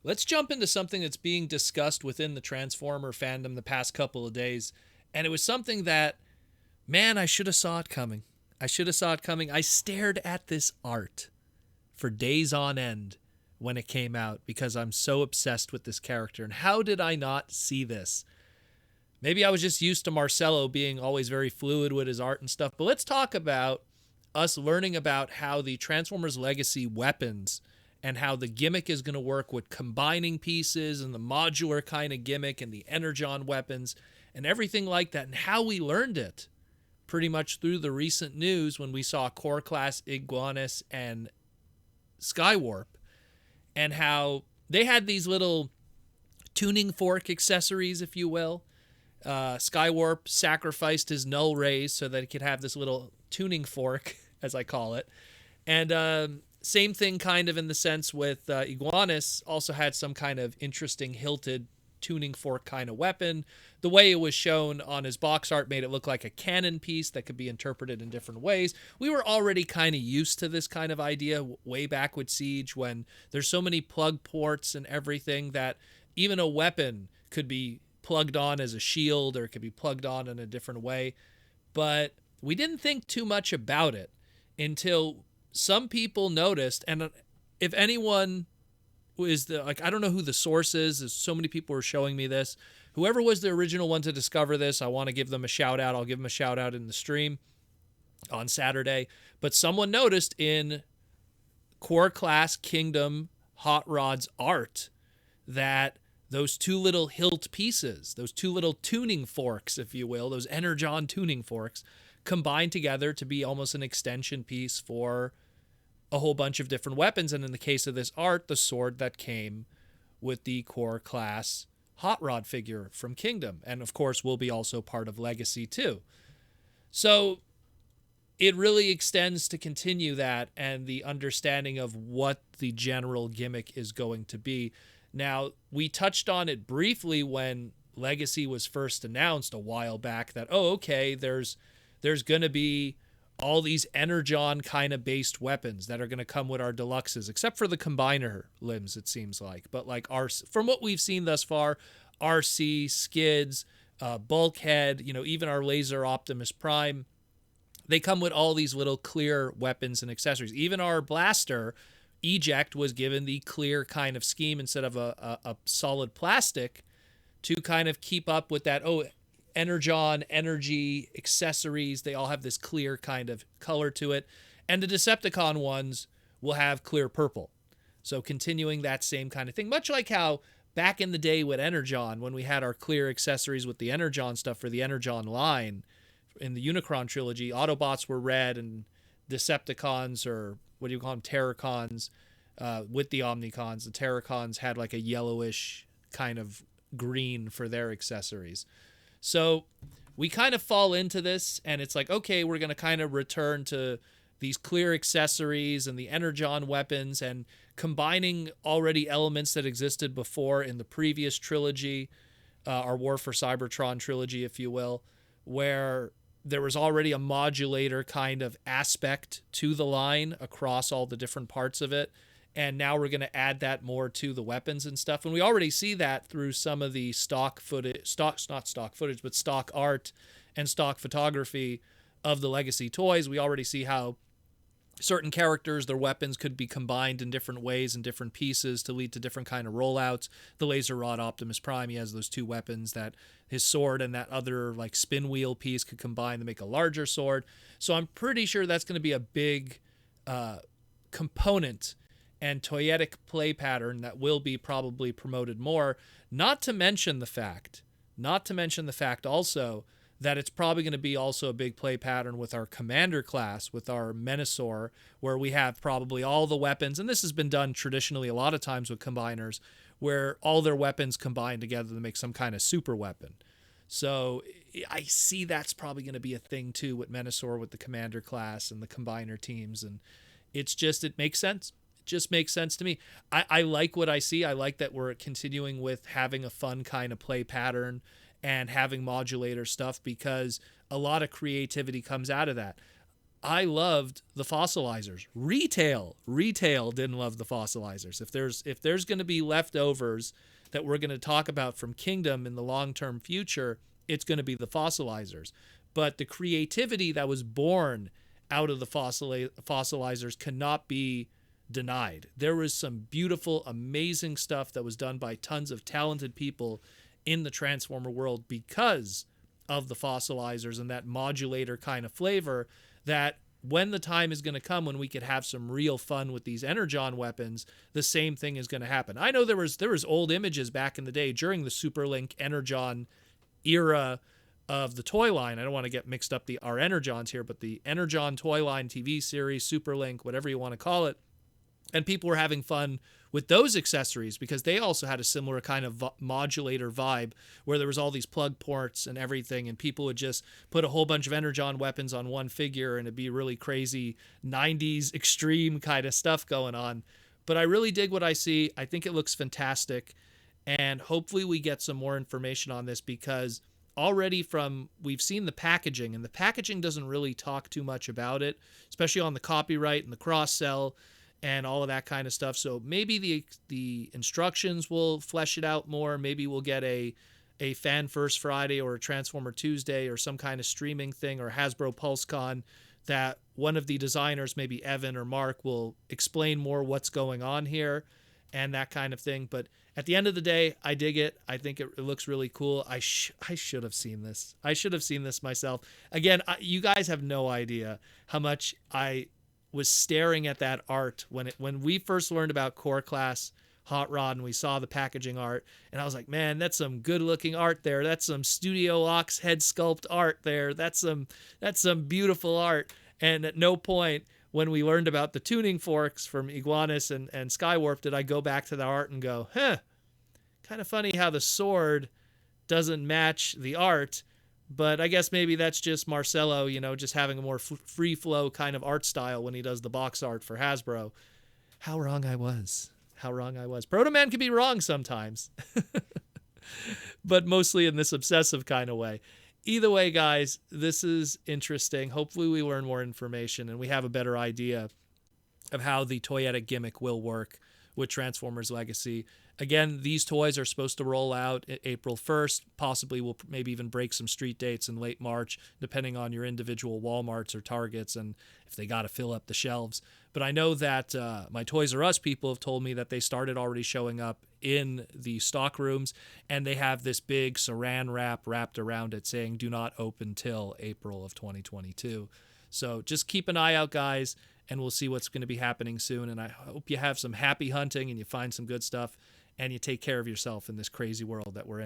Let's jump into something that's being discussed within the Transformer fandom the past couple of days. And it was something that, man, I should have saw it coming. I should have saw it coming. I stared at this art for days on end when it came out because I'm so obsessed with this character. And how did I not see this? Maybe I was just used to Marcelo being always very fluid with his art and stuff. But let's talk about us learning about how the Transformers Legacy weapons and how the gimmick is going to work with combining pieces and the modular kind of gimmick and the Energon weapons and everything like that, and how we learned it pretty much through the recent news when we saw Core Class Iguanus and Skywarp, and how they had these little tuning fork accessories, if you will. Skywarp sacrificed his null rays so that he could have this little tuning fork, as I call it. And same thing kind of in the sense with Iguanus also had some kind of interesting hilted tuning fork kind of weapon. The way it was shown on his box art made it look like a cannon piece that could be interpreted in different ways. We were already kind of used to this kind of idea way back with Siege, when there's so many plug ports and everything that even a weapon could be plugged on as a shield or it could be plugged on in a different way. But we didn't think too much about it until some people noticed. And if anyone is I don't know who the source is. There's so many people were showing me this. Whoever was the original one to discover this, I want to give them a shout out. I'll give them a shout out in the stream on Saturday. But someone noticed in Core Class Kingdom Hot Rod's art that those two little hilt pieces, those two little tuning forks, if you will, those Energon tuning forks, combined together to be almost an extension piece for a whole bunch of different weapons. And in the case of this art, the sword that came with the Core Class Hot Rod figure from Kingdom, and of course will be also part of Legacy too. So it really extends to continue that and the understanding of what the general gimmick is going to be. Now, we touched on it briefly when Legacy was first announced a while back, that, oh, okay, there's going to be all these Energon kind of based weapons that are going to come with our deluxes, except for the combiner limbs, it seems like. But like from what we've seen thus far, RC, Skids, Bulkhead, even our Laser Optimus Prime, they come with all these little clear weapons and accessories. Even our blaster, Eject, was given the clear kind of scheme instead of a solid plastic to kind of keep up with that, Energon, energy, accessories, they all have this clear kind of color to it. And the Decepticon ones will have clear purple. So continuing that same kind of thing, much like how back in the day with Energon, when we had our clear accessories with the Energon stuff for the Energon line in the Unicron trilogy, Autobots were red and Decepticons, or what do you call them, Terracons, with the Omnicons. The Terracons had like a yellowish kind of green for their accessories. So we kind of fall into this, and it's like, okay, we're going to kind of return to these clear accessories and the Energon weapons and combining already elements that existed before in the previous trilogy, our War for Cybertron trilogy, if you will, where there was already a modulator kind of aspect to the line across all the different parts of it. And now we're going to add that more to the weapons and stuff. And we already see that through some of the stock art and stock photography of the Legacy toys. We already see how certain characters, their weapons could be combined in different ways and different pieces to lead to different kind of rollouts. The Laser Rod Optimus Prime, he has those two weapons that his sword and that other like spin wheel piece could combine to make a larger sword. So I'm pretty sure that's going to be a big component and toyetic play pattern that will be probably promoted more. Not to mention the fact also that it's probably going to be also a big play pattern with our commander class, with our Menasor, where we have probably all the weapons, and this has been done traditionally a lot of times with combiners, where all their weapons combine together to make some kind of super weapon. So I see that's probably going to be a thing too with Menasor, with the commander class and the combiner teams, and it makes sense. Just makes sense to me. I like what I see. I like that we're continuing with having a fun kind of play pattern and having modulator stuff, because a lot of creativity comes out of that. I loved the fossilizers. Retail didn't love the fossilizers. If there's going to be leftovers that we're going to talk about from Kingdom in the long-term future, it's going to be the fossilizers. But the creativity that was born out of the fossilizers cannot be denied. There was some beautiful, amazing stuff that was done by tons of talented people in the Transformer world because of the fossilizers and that modulator kind of flavor, that when the time is going to come when we could have some real fun with these Energon weapons, the same thing is going to happen. I know there was old images back in the day during the Superlink Energon era of the toy line. I don't want to get mixed up our Energons here, but the Energon toy line TV series, Superlink, whatever you want to call it. And people were having fun with those accessories because they also had a similar kind of modulator vibe where there was all these plug ports and everything, and people would just put a whole bunch of Energon weapons on one figure and it'd be really crazy 90s extreme kind of stuff going on. But I really dig what I see. I think it looks fantastic, and hopefully we get some more information on this, because already we've seen the packaging, and the packaging doesn't really talk too much about it, especially on the copyright and the cross-sell and all of that kind of stuff. So maybe the instructions will flesh it out more. Maybe we'll get a Fan First Friday or a Transformer Tuesday or some kind of streaming thing, or Hasbro PulseCon, that one of the designers, maybe Evan or Mark, will explain more what's going on here and that kind of thing. But at the end of the day, I dig it. I think it looks really cool. I should have seen this. I should have seen this myself. Again, you guys have no idea how much I was staring at that art when we first learned about Core Class Hot Rod and we saw the packaging art, and I was like, man, that's some good looking art there. That's some Studio Ox head sculpt art there. That's some beautiful art. And at no point when we learned about the tuning forks from Iguanus and Skywarp did I go back to the art and go, kind of funny how the sword doesn't match the art. But I guess maybe that's just Marcelo, just having a more free flow kind of art style when he does the box art for Hasbro. How wrong I was. Proto Man can be wrong sometimes, but mostly in this obsessive kind of way. Either way, guys, this is interesting. Hopefully we learn more information and we have a better idea of how the toyetic gimmick will work with Transformers Legacy. Again, these toys are supposed to roll out April 1st. Possibly we'll maybe even break some street dates in late March, depending on your individual Walmarts or Targets and if they got to fill up the shelves. But I know that my Toys R Us people have told me that they started already showing up in the stock rooms, and they have this big saran wrap wrapped around it saying do not open till April of 2022. So just keep an eye out, guys, and we'll see what's going to be happening soon. And I hope you have some happy hunting and you find some good stuff and you take care of yourself in this crazy world that we're in.